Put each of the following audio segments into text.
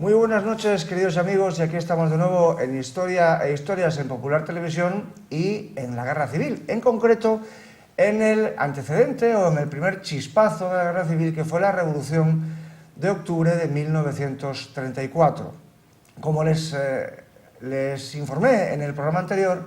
Muy buenas noches, queridos amigos, y aquí estamos de nuevo en Historia e Historias en Popular Televisión y en la Guerra Civil, en concreto en el antecedente o en el primer chispazo de la Guerra Civil, que fue la Revolución de octubre de 1934. Como les informé en el programa anterior,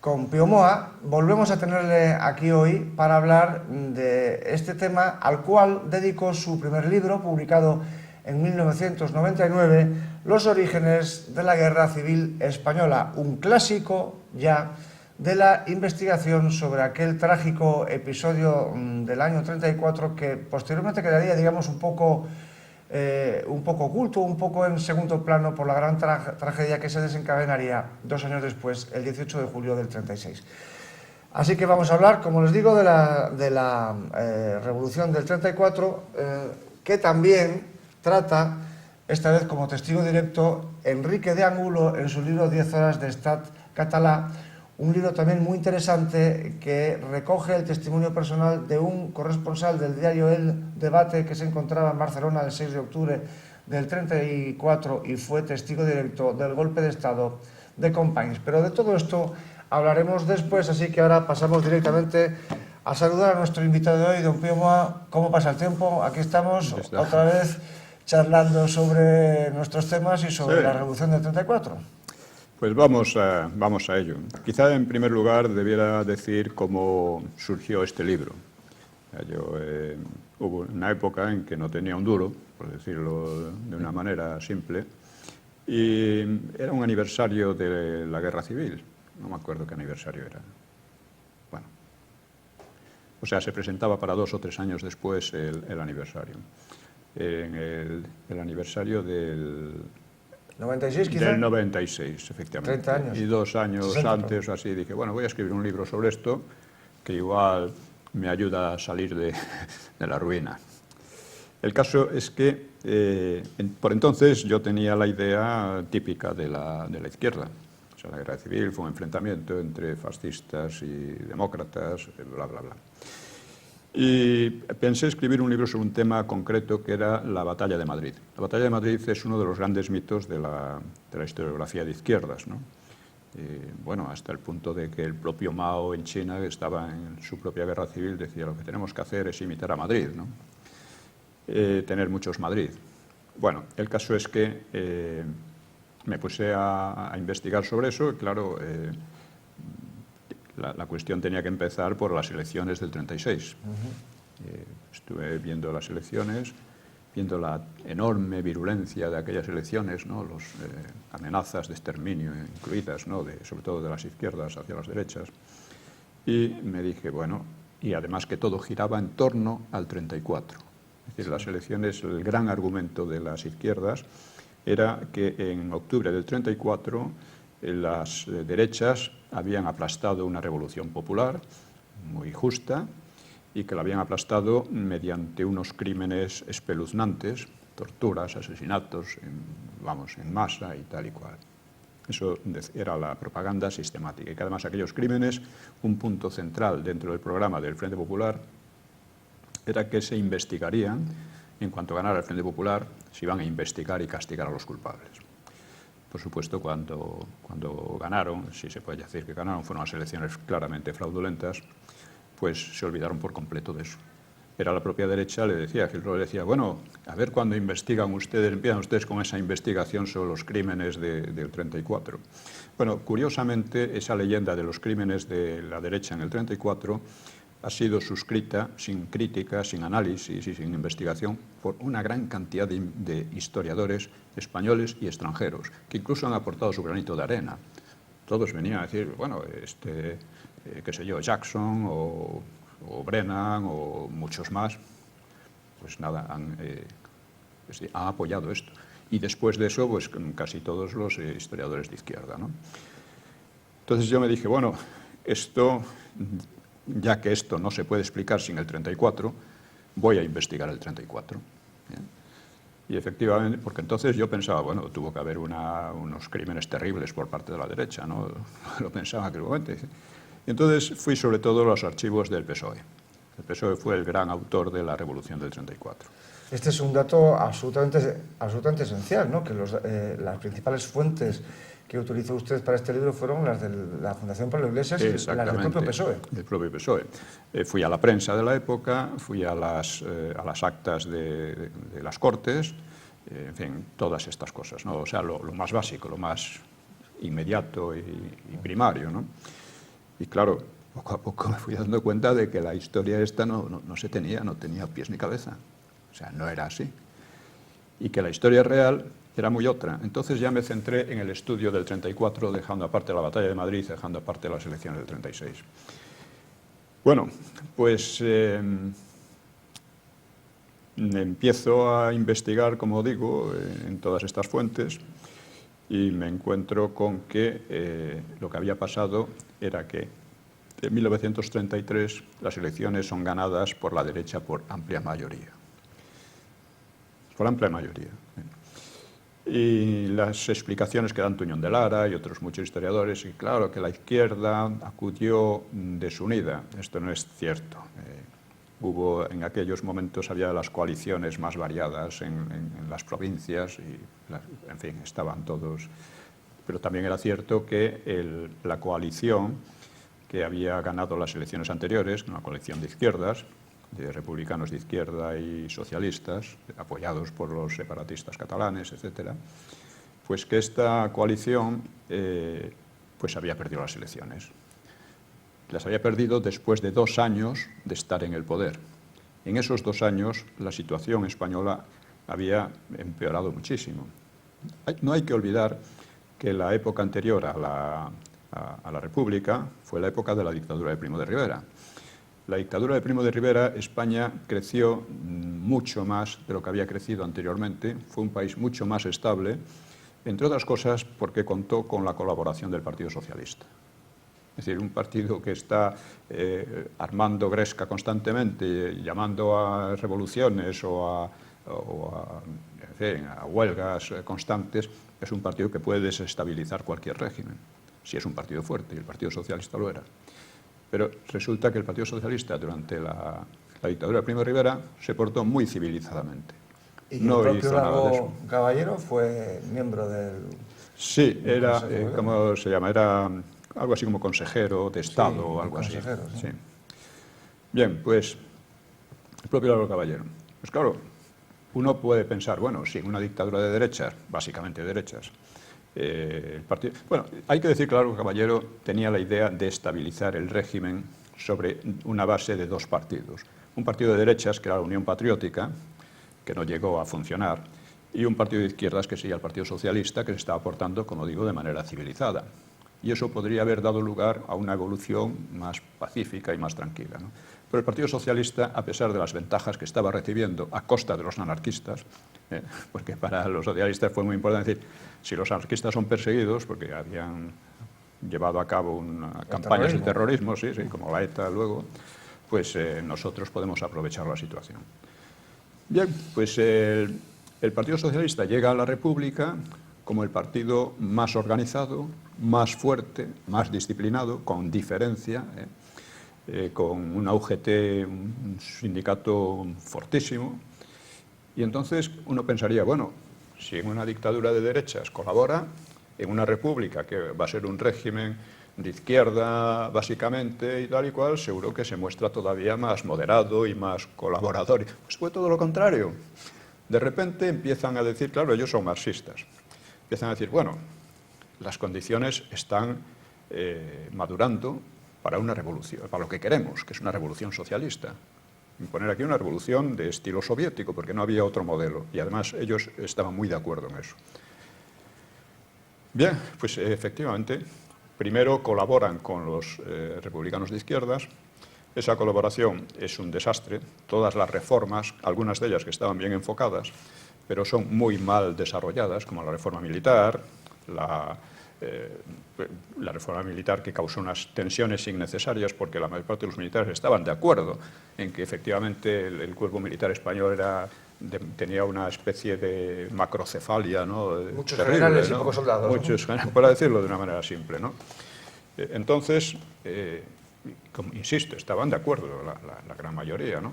con Pío Moa, volvemos a tenerle aquí hoy para hablar de este tema, al cual dedicó su primer libro, publicado en 1999, Los orígenes de la Guerra Civil Española, un clásico ya de la investigación sobre aquel trágico episodio del año 34 que posteriormente quedaría, digamos, un poco oculto, un poco en segundo plano por la gran tragedia que se desencadenaría 2 años después, el 18 de julio del 36. Así que vamos a hablar, como les digo, de la Revolución del 34, que también trata, esta vez como testigo directo, Enrique de Angulo en su libro 10 horas de Estat català, un libro también muy interesante que recoge el testimonio personal de un corresponsal del diario El Debate que se encontraba en Barcelona el 6 de octubre del 34 y fue testigo directo del golpe de Estado de Companys. Pero de todo esto hablaremos después, así que ahora pasamos directamente a saludar a nuestro invitado de hoy, don Pío Moa. ¿Cómo pasa el tiempo? Aquí estamos otra vez charlando sobre nuestros temas y sobre la Revolución del 34. Pues vamos a ello. Quizá en primer lugar debiera decir cómo surgió este libro. Hubo una época en que no tenía un duro, por decirlo de una manera simple, y era un aniversario de la Guerra Civil. No me acuerdo qué aniversario era. Bueno, o sea, se presentaba para 2 o 3 años después el aniversario. En el aniversario del 96, quizá. Del 96, efectivamente. 30 años. Y 2 años 60, antes o así dije, bueno, voy a escribir un libro sobre esto que igual me ayuda a salir de la ruina. El caso es que por entonces yo tenía la idea típica de la izquierda. O sea, la guerra civil fue un enfrentamiento entre fascistas y demócratas, bla, bla, bla. Y pensé escribir un libro sobre un tema concreto que era la Batalla de Madrid. La Batalla de Madrid es uno de los grandes mitos de la historiografía de izquierdas, ¿no? Bueno, hasta el punto de que el propio Mao en China, que estaba en su propia guerra civil, decía lo que tenemos que hacer es imitar a Madrid, ¿no? Tener muchos Madrid. Bueno, el caso es que me puse a investigar sobre eso y claro, la cuestión tenía que empezar por las elecciones del 36. Estuve viendo las elecciones, viendo la enorme virulencia de aquellas elecciones, ¿no? Las amenazas de exterminio incluidas, ¿no? Sobre todo de las izquierdas hacia las derechas. Y me dije, bueno, y además que todo giraba en torno al 34. Es decir, las elecciones, el gran argumento de las izquierdas era que en octubre del 34 las derechas habían aplastado una revolución popular muy justa y que la habían aplastado mediante unos crímenes espeluznantes, torturas, asesinatos, en masa y tal y cual. Eso era la propaganda sistemática y que además aquellos crímenes, un punto central dentro del programa del Frente Popular era que se investigarían, en cuanto ganara el Frente Popular, se iban a investigar y castigar a los culpables. Por supuesto, cuando ganaron, si se puede decir que ganaron, fueron unas elecciones claramente fraudulentas, pues se olvidaron por completo de eso. Era la propia derecha, Hitler le decía, bueno, a ver cuando empiezan ustedes con esa investigación sobre los crímenes del 34. Bueno, curiosamente, esa leyenda de los crímenes de la derecha en el 34 ha sido suscrita sin crítica, sin análisis y sin investigación por una gran cantidad de historiadores españoles y extranjeros, que incluso han aportado su granito de arena. Todos venían a decir, bueno, qué sé yo, Jackson o Brennan o muchos más, pues nada, han apoyado esto. Y después de eso, pues casi todos los historiadores de izquierda, ¿no? Entonces yo me dije, bueno, ya que esto no se puede explicar sin el 34, voy a investigar el 34. ¿Bien? Y efectivamente, porque entonces yo pensaba, bueno, tuvo que haber unos crímenes terribles por parte de la derecha, ¿no? Lo pensaba en aquel momento. Y entonces fui sobre todo a los archivos del PSOE. El PSOE fue el gran autor de la Revolución del 34. Este es un dato absolutamente esencial, ¿no? Que las principales fuentes que utilizó usted para este libro fueron las de la Fundación Pablo Iglesias y las del propio PSOE. Del propio PSOE. Fui a la prensa de la época, fui a las actas de las Cortes, en fin, todas estas cosas, ¿no? O sea, lo más básico, lo más inmediato y primario, ¿no? Y claro, poco a poco me fui dando cuenta de que la historia esta no tenía pies ni cabeza. O sea, no era así. Y que la historia real era muy otra. Entonces ya me centré en el estudio del 34, dejando aparte la batalla de Madrid, dejando aparte las elecciones del 36. Bueno, pues empiezo a investigar, como digo, en todas estas fuentes y me encuentro con que lo que había pasado era que en 1933 las elecciones son ganadas por la derecha por amplia mayoría. Por amplia mayoría. Y las explicaciones que dan Tuñón de Lara y otros muchos historiadores, y claro, que la izquierda acudió desunida. Esto no es cierto. Hubo, en aquellos momentos había las coaliciones más variadas en las provincias y, en fin, estaban todos. Pero también era cierto que la coalición que había ganado las elecciones anteriores, una coalición de izquierdas, de republicanos de izquierda y socialistas, apoyados por los separatistas catalanes, etc., pues que esta coalición pues había perdido las elecciones. Las había perdido después de 2 años de estar en el poder. En esos 2 años la situación española había empeorado muchísimo. No hay que olvidar que la época anterior a la República fue la época de la dictadura de Primo de Rivera. La dictadura de Primo de Rivera, España creció mucho más de lo que había crecido anteriormente, fue un país mucho más estable, entre otras cosas porque contó con la colaboración del Partido Socialista. Es decir, un partido que está armando gresca constantemente, llamando a revoluciones o a huelgas constantes, es un partido que puede desestabilizar cualquier régimen, si es un partido fuerte, y el Partido Socialista lo era. Pero resulta que el Partido Socialista, durante la dictadura de Primo de Rivera, se portó muy civilizadamente. Y no el propio Largo Caballero fue miembro del... Sí, era, ¿cómo se llama? Era algo así como consejero de Estado o algo así. Sí. Bien, pues el propio Largo Caballero. Pues claro, uno puede pensar, bueno, sí, una dictadura de derechas, básicamente de derechas. Bueno, hay que decir que Largo Caballero tenía la idea de estabilizar el régimen sobre una base de 2 partidos. Un partido de derechas, que era la Unión Patriótica, que no llegó a funcionar, y un partido de izquierdas, que sería el Partido Socialista, que se estaba portando, como digo, de manera civilizada. Y eso podría haber dado lugar a una evolución más pacífica y más tranquila, ¿no? Pero el Partido Socialista, a pesar de las ventajas que estaba recibiendo a costa de los anarquistas, porque para los socialistas fue muy importante decir, si los anarquistas son perseguidos, porque habían llevado a cabo campañas de terrorismo, sí, como la ETA luego, pues nosotros podemos aprovechar la situación. Bien, pues el Partido Socialista llega a la República como el partido más organizado, más fuerte, más disciplinado, con diferencia, con una UGT, un sindicato fortísimo. Y entonces uno pensaría, bueno, si en una dictadura de derechas colabora, en una república que va a ser un régimen de izquierda básicamente y tal y cual, seguro que se muestra todavía más moderado y más colaborador. Pues fue todo lo contrario. De repente empiezan a decir, claro, ellos son marxistas, empiezan a decir, bueno, las condiciones están madurando para una revolución, para lo que queremos, que es una revolución socialista. Imponer aquí una revolución de estilo soviético, porque no había otro modelo, y además ellos estaban muy de acuerdo en eso. Bien, pues efectivamente, primero colaboran con los republicanos de izquierdas. Esa colaboración es un desastre. Todas las reformas, algunas de ellas que estaban bien enfocadas, pero son muy mal desarrolladas, como la reforma militar, la reforma militar que causó unas tensiones innecesarias porque la mayor parte de los militares estaban de acuerdo en que efectivamente el cuerpo militar español tenía una especie de macrocefalia, ¿no? Muchos terrible, generales, ¿no? Y pocos soldados. Muchos, ¿no? Para decirlo de una manera simple, ¿no? Entonces, insisto, estaban de acuerdo la gran mayoría, ¿no?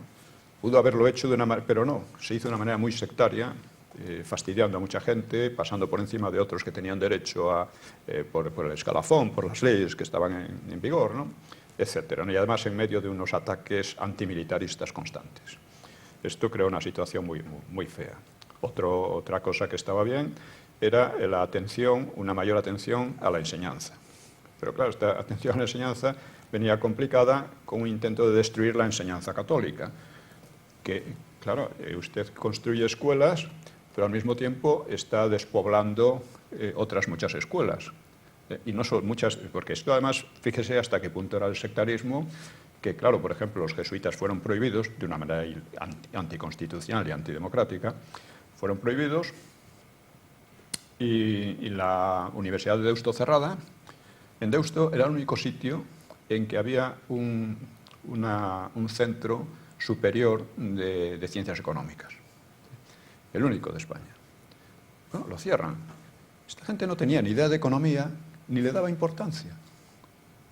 Pudo haberlo hecho de una manera, pero no, se hizo de una manera muy sectaria, fastidiando a mucha gente, pasando por encima de otros que tenían derecho por el escalafón, por las leyes que estaban en vigor, ¿no? Etcétera, ¿no? Y además en medio de unos ataques antimilitaristas constantes. Esto creó una situación muy fea. Otra cosa que estaba bien era una mayor atención a la enseñanza. Pero claro, esta atención a la enseñanza venía complicada con un intento de destruir la enseñanza católica. Que, claro, usted construye escuelas, pero al mismo tiempo está despoblando otras muchas escuelas. Y no son muchas, porque esto además, fíjese hasta qué punto era el sectarismo, que claro, por ejemplo, los jesuitas fueron prohibidos de una manera anticonstitucional y antidemocrática, fueron prohibidos, y la Universidad de Deusto cerrada. En Deusto era el único sitio en que había un centro superior de ciencias económicas. El único de España. Bueno, lo cierran. Esta gente no tenía ni idea de economía, ni le daba importancia.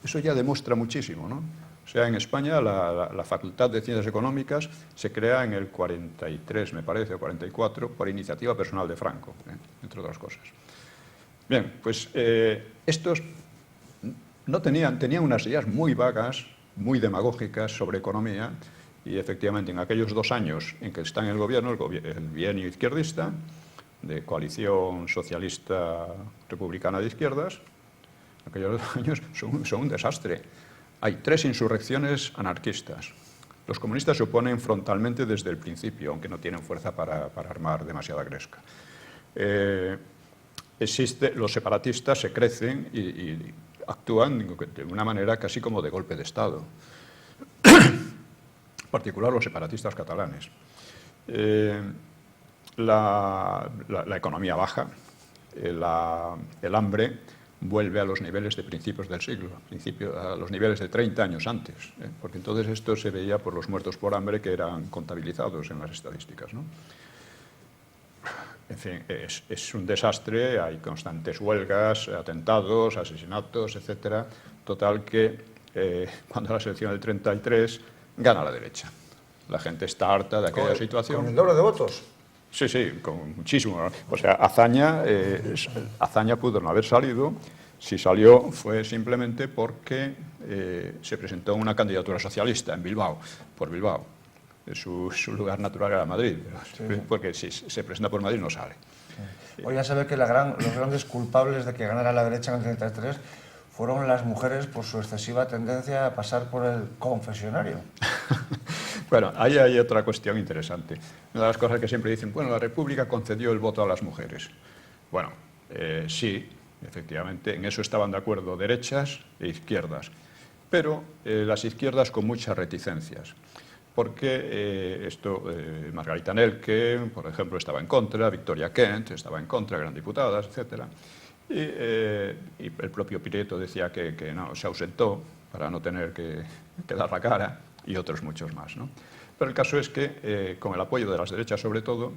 Eso ya demuestra muchísimo, ¿no? O sea, en España la Facultad de Ciencias Económicas se crea en el 43, me parece, o 44, por iniciativa personal de Franco, entre otras cosas. Bien, pues estos tenían unas ideas muy vagas, muy demagógicas sobre economía, y efectivamente en aquellos 2 años en que está en el gobierno, el bienio izquierdista, de coalición socialista republicana de izquierdas, aquellos 2 años son un desastre. Hay 3 insurrecciones anarquistas. Los comunistas se oponen frontalmente desde el principio, aunque no tienen fuerza para armar demasiada gresca. Los separatistas se crecen y actúan de una manera casi como de golpe de Estado. En particular los separatistas catalanes. La economía baja, el hambre vuelve a los niveles de principios del siglo, a los niveles de 30 años antes, porque entonces esto se veía por los muertos por hambre que eran contabilizados en las estadísticas, ¿no? En fin, es un desastre, hay constantes huelgas, atentados, asesinatos, etcétera. Total que cuando la elección del 33 gana la derecha. La gente está harta de aquella situación. ¿Con el doble de votos? Sí, sí, con muchísimo. O sea, Azaña pudo no haber salido. Si salió fue simplemente porque se presentó una candidatura socialista en Bilbao, por Bilbao. Su lugar natural era Madrid, sí. Porque si se presenta por Madrid no sale. Sí. Hoy ya se ve que los grandes culpables de que ganara la derecha en el 33 fueron las mujeres por su excesiva tendencia a pasar por el confesionario. Bueno, ahí hay otra cuestión interesante. Una de las cosas que siempre dicen, bueno, la República concedió el voto a las mujeres. Bueno, sí, efectivamente, en eso estaban de acuerdo derechas e izquierdas, pero las izquierdas con muchas reticencias. Porque Margarita Nelke, por ejemplo, estaba en contra, Victoria Kent estaba en contra, eran diputadas, etc. Y el propio Pireto decía que no, se ausentó para no tener que dar la cara, y otros muchos más, ¿no? Pero el caso es que, con el apoyo de las derechas sobre todo,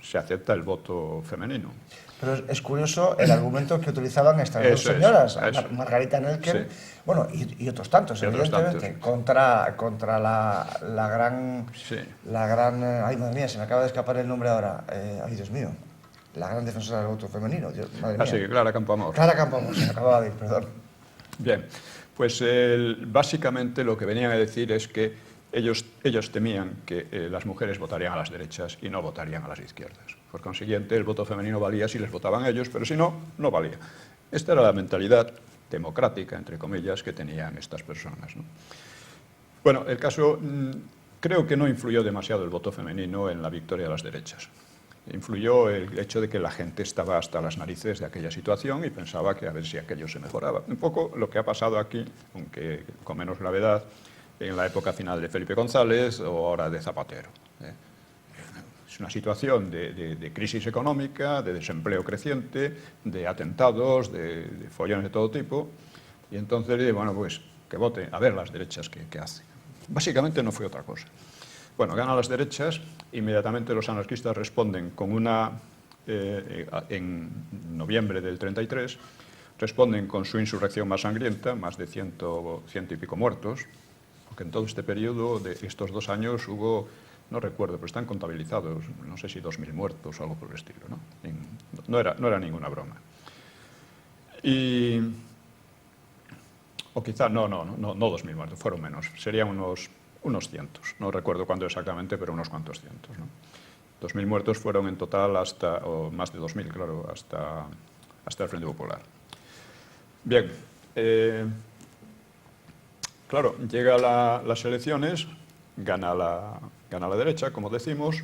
se acepta el voto femenino. Pero es curioso el argumento que utilizaban estas dos señoras, Margarita Nelken, sí. Bueno, y otros tantos, evidentemente, contra la gran... Sí. Ay, madre mía, se me acaba de escapar el nombre ahora. Ay, Dios mío. La gran defensora del voto femenino. Madre mía. Sí, Clara Campoamor. Clara Campoamor, se me acababa de ir, perdón. Bien, pues básicamente lo que venían a decir es que ellos temían que las mujeres votarían a las derechas y no votarían a las izquierdas. Por consiguiente, el voto femenino valía si les votaban ellos, pero si no, no valía. Esta era la mentalidad democrática, entre comillas, que tenían estas personas, ¿no? Bueno, el caso, creo que no influyó demasiado el voto femenino en la victoria de las derechas. Influyó el hecho de que la gente estaba hasta las narices de aquella situación y pensaba que a ver si aquello se mejoraba. Un poco lo que ha pasado aquí, aunque con menos gravedad, en la época final de Felipe González o ahora de Zapatero. Es una situación de crisis económica, de desempleo creciente, de atentados, de follones de todo tipo, y entonces, bueno, pues que vote, a ver las derechas qué hacen. Básicamente no fue otra cosa. Bueno, ganan las derechas, inmediatamente los anarquistas responden con en noviembre del 33, responden con su insurrección más sangrienta, más de ciento y pico muertos, porque en todo este periodo de estos 2 años hubo, no recuerdo, pero están contabilizados, no sé si 2.000 muertos o algo por el estilo, ¿no? No era ninguna broma. O quizá, no 2.000 muertos, fueron menos, serían unos cientos, no recuerdo cuándo exactamente, pero unos cuantos cientos, ¿no? 2.000 muertos fueron en total o más de 2.000, claro, hasta el Frente Popular. Bien, claro, llegan las elecciones, gana la derecha, como decimos,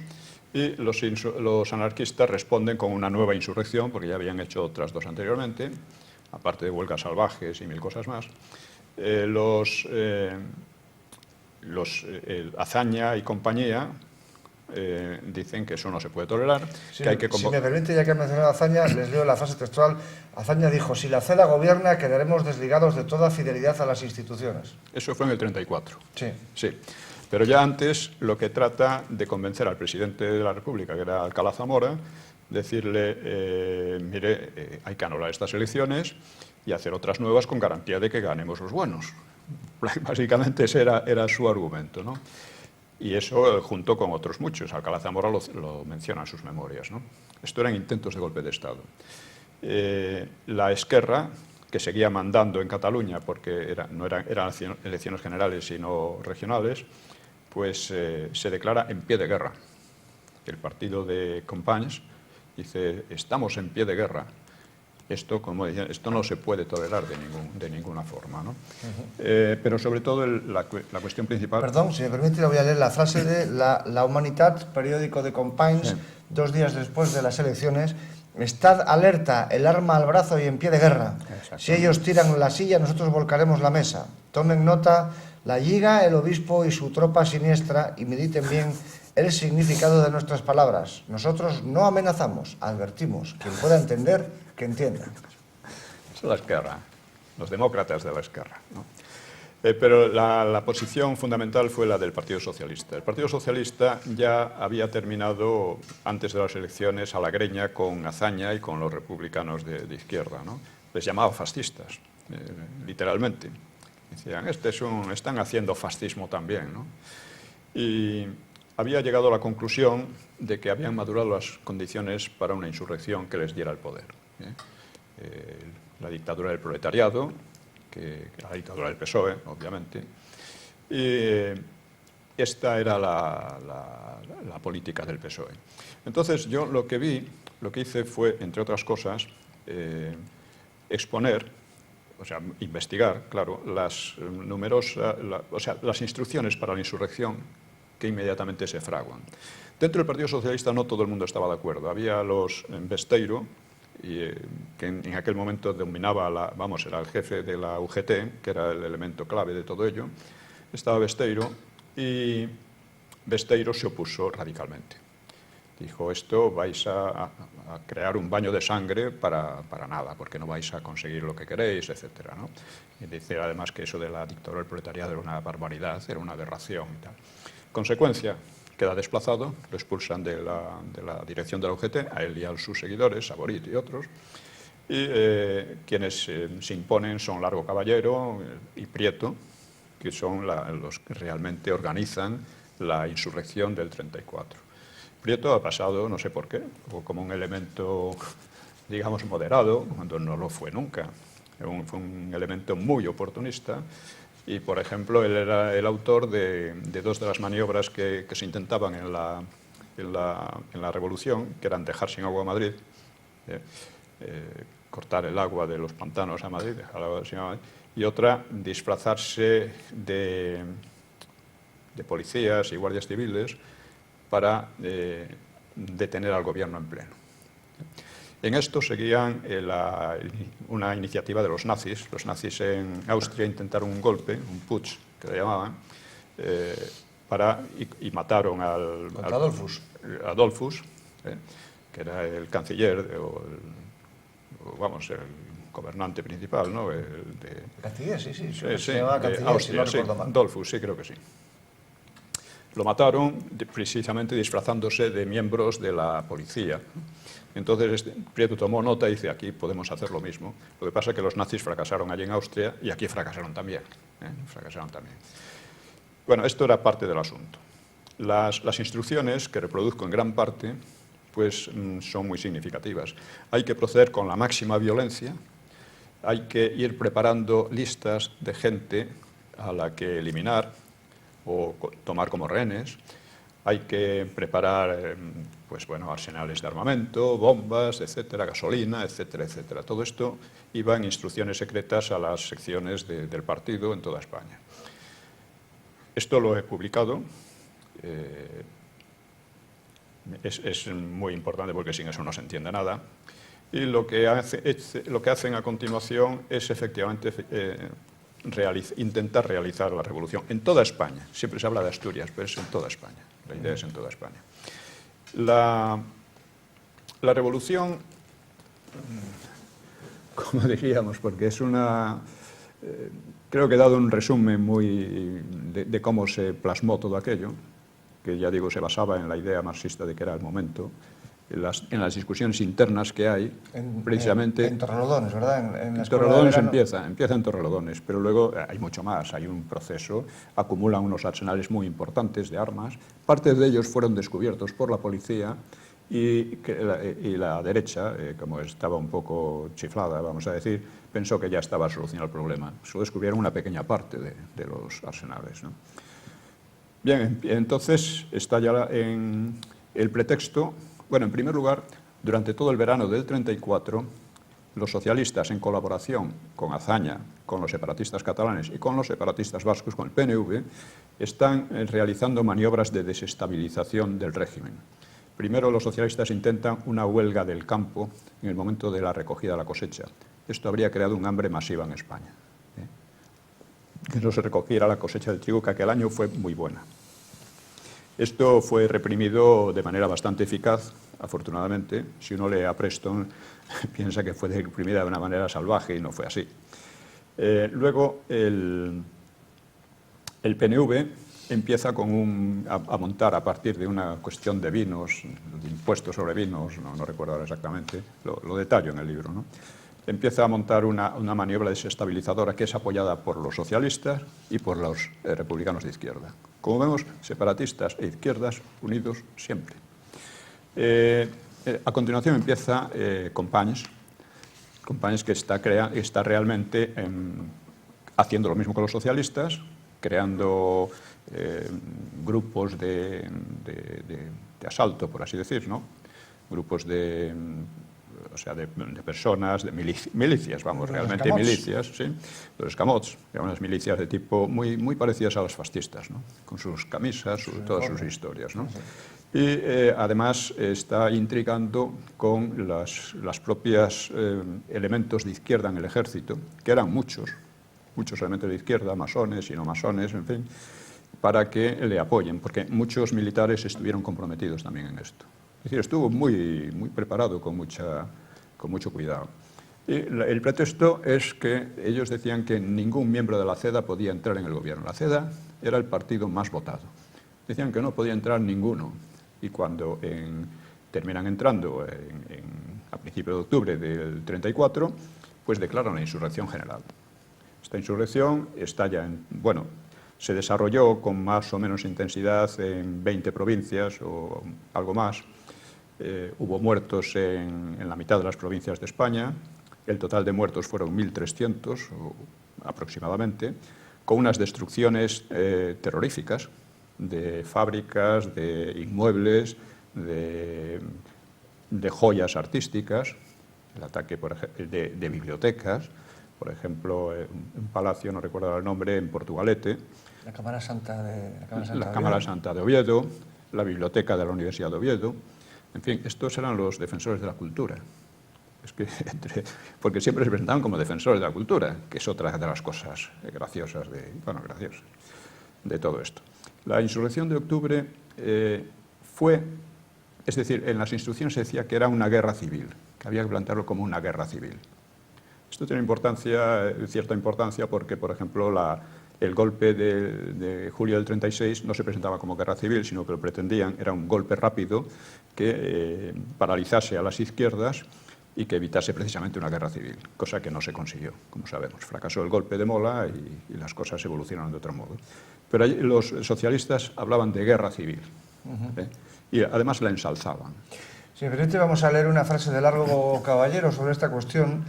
y los anarquistas responden con una nueva insurrección, porque ya habían hecho otras 2 anteriormente, aparte de huelgas salvajes y 1000 cosas más. Azaña y compañía dicen que eso no se puede tolerar. Sí, que hay que si me permite, ya que ha mencionado a Azaña, les leo la frase textual. Azaña dijo: si la CEDA gobierna, quedaremos desligados de toda fidelidad a las instituciones. Eso fue en el 34. Sí. Sí. Pero ya antes lo que trata de convencer al presidente de la República, que era Alcalá Zamora, decirle, mire, hay que anular estas elecciones y hacer otras nuevas con garantía de que ganemos los buenos. Básicamente ese era su argumento, ¿no? Y eso junto con otros muchos. Alcalá Zamora lo menciona en sus memorias, ¿no? Esto eran intentos de golpe de Estado. La Esquerra, que seguía mandando en Cataluña, porque no eran elecciones generales sino regionales, pues se declara en pie de guerra. El partido de Companys dice: estamos en pie de guerra. Esto, como decía, esto no se puede tolerar de ninguna forma, ¿no? Pero sobre todo la cuestión principal... Perdón, si me permite, le voy a leer la frase de La Humanitat, periódico de Companys, sí. 2 días después de las elecciones. Estad alerta, el arma al brazo y en pie de guerra. Si ellos tiran la silla, nosotros volcaremos la mesa. Tomen nota la Lliga, el obispo y su tropa siniestra y mediten bien el significado de nuestras palabras. Nosotros no amenazamos, advertimos. Quien pueda entender, que entienda. Es la Esquerra, los demócratas de la Esquerra, ¿no? Pero la posición fundamental fue la del Partido Socialista. El Partido Socialista ya había terminado, antes de las elecciones, a la greña con Azaña y con los republicanos de izquierda, ¿no? Les llamaba fascistas, literalmente. Decían, están haciendo fascismo también, ¿no? Y había llegado a la conclusión de que habían madurado las condiciones para una insurrección que les diera el poder. La dictadura del proletariado, que era la dictadura del PSOE, obviamente, y esta era la política del PSOE. Entonces yo lo que hice fue, entre otras cosas, exponer, o sea, investigar, claro, las instrucciones para la insurrección que inmediatamente se fraguan. Dentro del Partido Socialista no todo el mundo estaba de acuerdo. Había los Besteiro, que en aquel momento dominaba, era el jefe de la UGT, que era el elemento clave de todo ello. Estaba Besteiro y Besteiro se opuso radicalmente. Dijo, esto vais a crear un baño de sangre para nada, porque no vais a conseguir lo que queréis, etc., ¿no? Y dice además que eso de la dictadura del proletariado era una barbaridad, era una aberración y tal. Consecuencia, queda desplazado, lo expulsan de la dirección de la UGT, a él y a sus seguidores, a Borit y otros, y quienes se imponen son Largo Caballero y Prieto, que son los que realmente organizan la insurrección del 34. Prieto ha pasado, no sé por qué, como un elemento, digamos, moderado, cuando no lo fue nunca. Fue un elemento muy oportunista y, por ejemplo, él era el autor de 2 de las maniobras que se intentaban en la Revolución, que eran dejar sin agua a Madrid, cortar el agua de los pantanos a Madrid, dejar el agua sin agua a Madrid, y otra, disfrazarse de policías y guardias civiles para detener al gobierno en pleno. En esto seguían una iniciativa de los nazis. Los nazis en Austria intentaron un golpe, un putsch, que le llamaban, y mataron al Adolphus, que era el canciller, el gobernante principal, ¿no? Canciller, sí. Se llamaba canciller, Austria, sí, Dollfuss, sí, creo que sí. Lo mataron precisamente disfrazándose de miembros de la policía. Entonces Prieto tomó nota y dice, aquí podemos hacer lo mismo. Lo que pasa es que los nazis fracasaron allí en Austria y aquí fracasaron también. Bueno, esto era parte del asunto. Las instrucciones, que reproduzco en gran parte, pues son muy significativas. Hay que proceder con la máxima violencia, hay que ir preparando listas de gente a la que eliminar o tomar como rehenes. Hay que preparar pues, bueno, arsenales de armamento, bombas, etcétera, gasolina, etcétera, etcétera. Todo esto iba en instrucciones secretas a las secciones del partido en toda España. Esto lo he publicado. Es muy importante porque sin eso no se entiende nada. Y lo que hacen a continuación es efectivamente intentar realizar la revolución en toda España. Siempre se habla de Asturias, pero es en toda España. La idea es en toda España. La revolución, como diríamos, porque es una... creo que he dado un resumen muy de cómo se plasmó todo aquello, que ya digo, se basaba en la idea marxista de que era el momento, en las discusiones internas que hay, precisamente... En Torrelodones, ¿verdad? En Torrelodones empieza en Torrelodones, pero luego hay mucho más, hay un proceso, acumulan unos arsenales muy importantes de armas, parte de ellos fueron descubiertos por la policía y la derecha, como estaba un poco chiflada, vamos a decir, pensó que ya estaba solucionado el problema. Solo descubrieron una pequeña parte de los arsenales, ¿no? Bien, entonces está ya en el pretexto. Bueno, en primer lugar, durante todo el verano del 34, los socialistas, en colaboración con Azaña, con los separatistas catalanes y con los separatistas vascos, con el PNV, están realizando maniobras de desestabilización del régimen. Primero, los socialistas intentan una huelga del campo en el momento de la recogida de la cosecha. Esto habría creado un hambre masiva en España. Que no se recogiera la cosecha del trigo, que aquel año fue muy buena. Esto fue reprimido de manera bastante eficaz, afortunadamente. Si uno lee a Preston, piensa que fue reprimida de una manera salvaje y no fue así. Luego, el PNV empieza a montar, a partir de una cuestión de vinos, de impuestos sobre vinos, no recuerdo ahora exactamente, lo detallo en el libro, ¿no? Empieza a montar una maniobra desestabilizadora que es apoyada por los socialistas y por los republicanos de izquierda. Como vemos, separatistas e izquierdas unidos siempre. A continuación empieza Companys que está realmente haciendo lo mismo que los socialistas, creando grupos de asalto, por así decir, ¿no? Grupos de personas, de milicias, vamos, realmente milicias, ¿sí? Los escamots, unas milicias de tipo muy parecidas a las fascistas, ¿no? Con sus camisas, todas sus historias, ¿no? Y además está intrigando con las propias elementos de izquierda en el ejército, que eran muchos elementos de izquierda, masones y no masones, en fin, para que le apoyen, porque muchos militares estuvieron comprometidos también en esto. Es decir, estuvo muy preparado, con mucho cuidado. Y el pretexto es que ellos decían que ningún miembro de la CEDA podía entrar en el gobierno. La CEDA era el partido más votado. Decían que no podía entrar ninguno. Y cuando terminan entrando a principios de octubre del 34, pues declaran la insurrección general. Esta insurrección se desarrolló con más o menos intensidad en 20 provincias o algo más. Hubo muertos en la mitad de las provincias de España. El total de muertos fueron 1.300 aproximadamente, con unas destrucciones terroríficas de fábricas, de inmuebles, de joyas artísticas, el ataque de bibliotecas, por ejemplo, un palacio, no recuerdo el nombre, en Portugalete. La Cámara Santa de Oviedo, la biblioteca de la Universidad de Oviedo. En fin, estos eran los defensores de la cultura. Es que porque siempre se presentaban como defensores de la cultura, que es otra de las cosas graciosas de todo esto. La insurrección de octubre es decir, en las instrucciones se decía que era una guerra civil, que había que plantearlo como una guerra civil. Esto tiene cierta importancia porque, por ejemplo, el golpe de julio del 36 no se presentaba como guerra civil, sino que lo pretendían, era un golpe rápido que paralizase a las izquierdas y que evitase precisamente una guerra civil, cosa que no se consiguió, como sabemos. Fracasó el golpe de Mola y las cosas evolucionaron de otro modo. Pero allí los socialistas hablaban de guerra civil, y además la ensalzaban. Simplemente vamos a leer una frase de Largo Caballero sobre esta cuestión,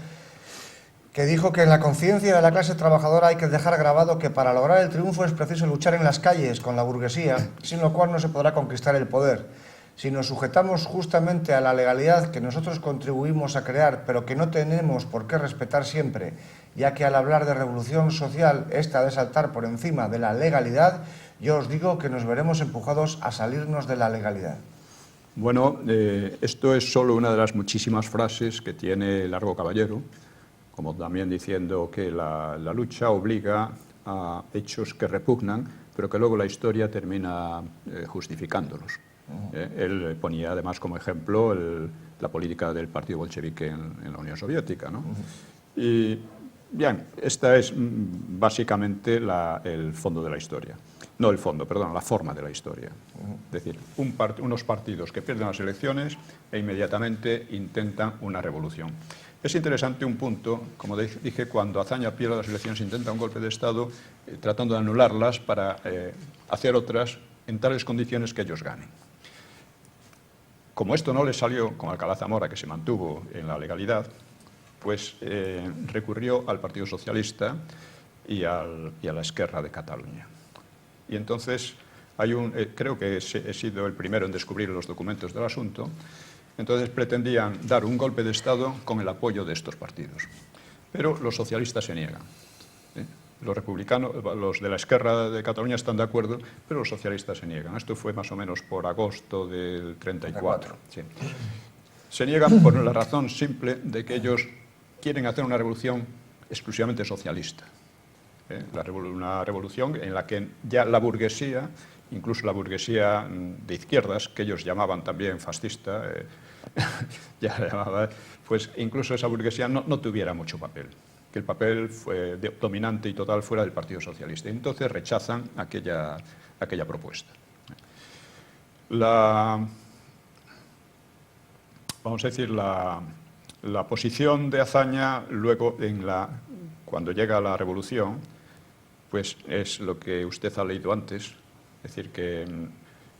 que dijo que en la conciencia de la clase trabajadora hay que dejar grabado que para lograr el triunfo es preciso luchar en las calles con la burguesía, sin lo cual no se podrá conquistar el poder. Si nos sujetamos justamente a la legalidad que nosotros contribuimos a crear, pero que no tenemos por qué respetar siempre, ya que al hablar de revolución social, esta ha de saltar por encima de la legalidad, yo os digo que nos veremos empujados a salirnos de la legalidad. Bueno, esto es solo una de las muchísimas frases que tiene Largo Caballero, como también diciendo que la lucha obliga a hechos que repugnan, pero que luego la historia termina justificándolos. Él ponía además como ejemplo la política del partido bolchevique en la Unión Soviética, ¿no? Y bien, esta es básicamente el fondo de la historia. No el fondo, perdón, la forma de la historia. Es decir, unos partidos que pierden las elecciones e inmediatamente intentan una revolución. Es interesante un punto, como dije, cuando Azaña pierde las elecciones intenta un golpe de Estado tratando de anularlas para hacer otras en tales condiciones que ellos ganen. Como esto no le salió con Alcalá Zamora, que se mantuvo en la legalidad, pues recurrió al Partido Socialista y a la Esquerra de Cataluña. Y entonces creo que he sido el primero en descubrir los documentos del asunto. Entonces pretendían dar un golpe de Estado con el apoyo de estos partidos. Pero los socialistas se niegan. Los republicanos, los de la Esquerra de Cataluña están de acuerdo, pero los socialistas se niegan. Esto fue más o menos por agosto del 34. Sí. Se niegan por la razón simple de que ellos quieren hacer una revolución exclusivamente socialista. Una revolución en la que ya la burguesía, incluso la burguesía de izquierdas, que ellos llamaban también fascista, ya la llamaban, pues incluso esa burguesía no tuviera mucho papel, que el papel dominante y total fuera del Partido Socialista. Entonces rechazan aquella propuesta. Vamos a decir, la posición de Azaña luego, cuando llega la revolución, pues es lo que usted ha leído antes, es decir, que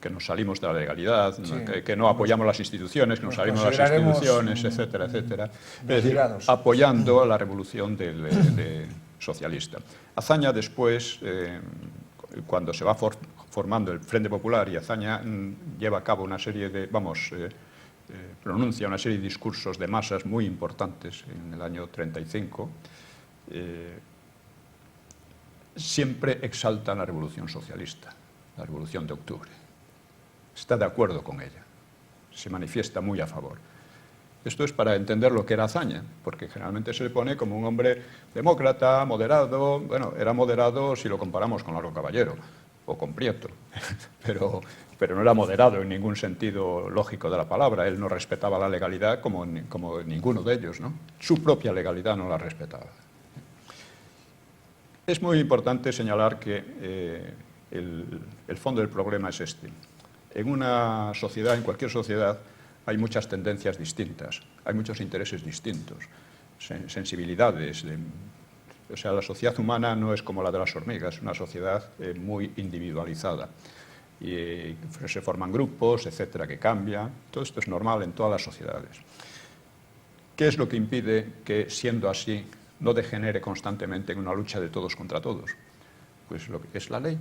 nos salimos de la legalidad, sí, que no apoyamos las instituciones, que nos salimos de las instituciones, etcétera, etcétera. Es decir, apoyando a la revolución socialista. Azaña después, cuando se va formando el Frente Popular y Azaña lleva a cabo una serie de, pronuncia una serie de discursos de masas muy importantes en el año 35, siempre exaltan la revolución socialista, la revolución de octubre. Está de acuerdo con ella, se manifiesta muy a favor. Esto es para entender lo que era Azaña, porque generalmente se le pone como un hombre demócrata, moderado. Bueno, era moderado si lo comparamos con Largo Caballero o con Prieto, pero no era moderado en ningún sentido lógico de la palabra. Él no respetaba la legalidad como ninguno de ellos, ¿no? Su propia legalidad no la respetaba. Es muy importante señalar que el fondo del problema es este. En una sociedad, en cualquier sociedad, hay muchas tendencias distintas, hay muchos intereses distintos, sensibilidades. O sea, la sociedad humana no es como la de las hormigas, es una sociedad muy individualizada. Y se forman grupos, etcétera, que cambian. Todo esto es normal en todas las sociedades. ¿Qué es lo que impide que, siendo así, no degenere constantemente en una lucha de todos contra todos? Pues lo que es la ley.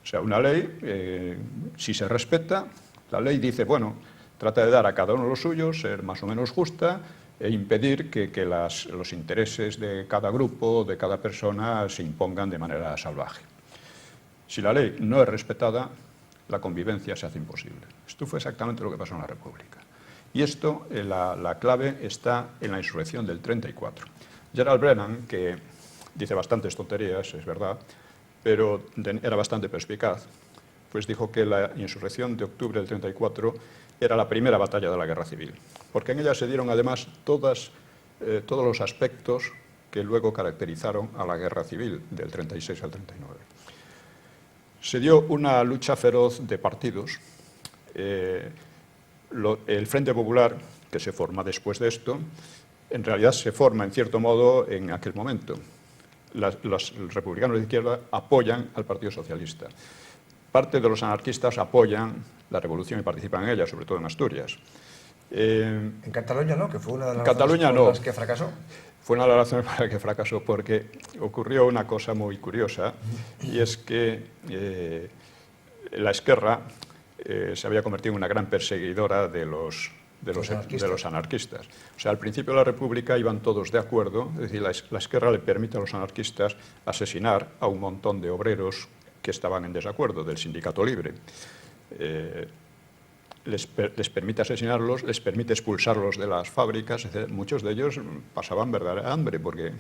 O sea, una ley, si se respeta, la ley dice, bueno, trata de dar a cada uno lo suyo, ser más o menos justa e impedir que los intereses de cada grupo, de cada persona, se impongan de manera salvaje. Si la ley no es respetada, la convivencia se hace imposible. Esto fue exactamente lo que pasó en la República. Y esto, la clave está en la insurrección del 34. Gerald Brennan, que dice bastantes tonterías, es verdad, pero era bastante perspicaz, pues dijo que la insurrección de octubre del 34 era la primera batalla de la Guerra Civil, porque en ella se dieron además todos los aspectos que luego caracterizaron a la guerra civil del 36 al 39. Se dio una lucha feroz de partidos. El Frente Popular, que se forma después de esto, en realidad se forma en cierto modo en aquel momento. Los republicanos de izquierda apoyan al Partido Socialista. Parte de los anarquistas apoyan la revolución y participan en ella, sobre todo en Asturias. En Cataluña no, que fue una de las Cataluña razones por las que fracasó. Fue una de las razones por las que fracasó, porque ocurrió una cosa muy curiosa, y es que la Esquerra se había convertido en una gran perseguidora de los anarquistas. O sea, al principio de la República iban todos de acuerdo, es decir, la Esquerra le permite a los anarquistas asesinar a un montón de obreros que estaban en desacuerdo del sindicato libre. Les permite asesinarlos, les permite expulsarlos de las fábricas, etc. Muchos de ellos pasaban verdadera hambre porque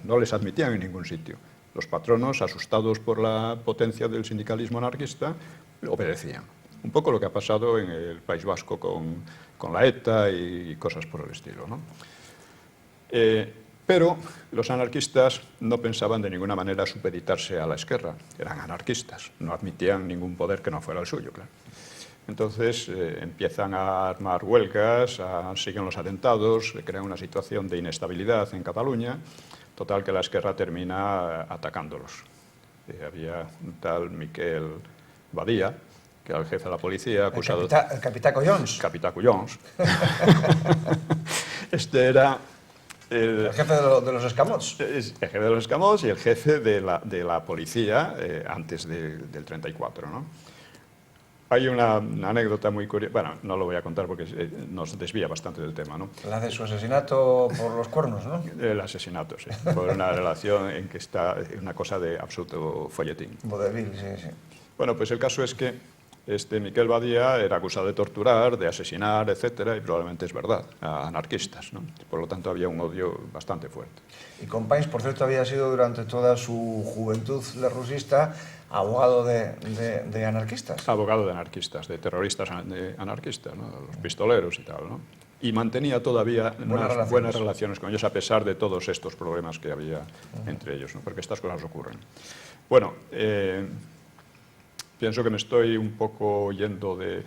no les admitían en ningún sitio. Los patronos, asustados por la potencia del sindicalismo anarquista, obedecían. Un poco lo que ha pasado en el País Vasco con la ETA y cosas por el estilo, ¿no? Pero los anarquistas no pensaban de ninguna manera supeditarse a la Esquerra. Eran anarquistas, no admitían ningún poder que no fuera el suyo, claro. Entonces empiezan a armar huelgas, siguen los atentados, se crea una situación de inestabilidad en Cataluña, total que la Esquerra termina atacándolos. Había un tal Miquel Badia, que era el jefe de la policía, acusado... El capitán Collons. Capitán Collons. Este era... El jefe de los escamots. El jefe de los escamots y el jefe de la policía antes del 34, ¿no? Hay una anécdota muy curiosa, bueno, no lo voy a contar porque nos desvía bastante del tema, ¿no? La de su asesinato por los cuernos, ¿no? El asesinato, sí, por una relación en que está una cosa de absoluto folletín. Vodevil, sí, sí. Bueno, pues el caso es que Miquel Badia era acusado de torturar, de asesinar, etcétera, y probablemente es verdad, a anarquistas, ¿no? Por lo tanto, había un odio bastante fuerte. Y Companys, por cierto, había sido durante toda su juventud lerrusista abogado de anarquistas. Abogado de anarquistas, de terroristas anarquistas, ¿no? Los pistoleros y tal, ¿no? Y mantenía todavía unas buenas relaciones con ellos a pesar de todos estos problemas que había entre ellos, ¿no? Porque estas cosas ocurren. Bueno, pienso que me estoy un poco yendo de...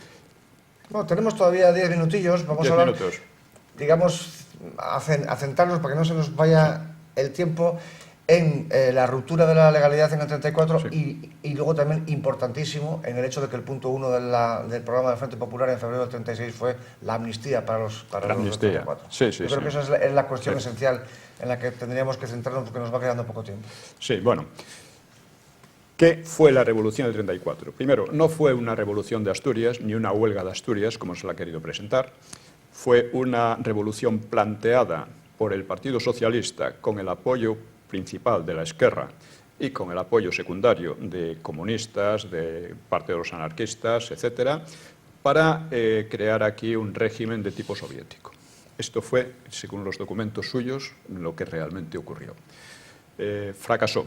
Bueno, tenemos todavía 10 minutillos, vamos a hablar, digamos, a centrarnos para que no se nos vaya el tiempo en la ruptura de la legalidad en el 34 sí. y luego también importantísimo en el hecho de que el punto 1 del programa del Frente Popular en febrero del 36 fue la amnistía para los 34. Sí, sí, Yo creo que esa es la cuestión esencial en la que tendríamos que centrarnos porque nos va quedando poco tiempo. Sí, bueno. ¿Qué fue la revolución del 34? Primero, no fue una revolución de Asturias ni una huelga de Asturias, como se la ha querido presentar. Fue una revolución planteada por el Partido Socialista con el apoyo principal de la Esquerra y con el apoyo secundario de comunistas, de parte de los anarquistas, etcétera, para crear aquí un régimen de tipo soviético. Esto fue, según los documentos suyos, lo que realmente ocurrió. Fracasó.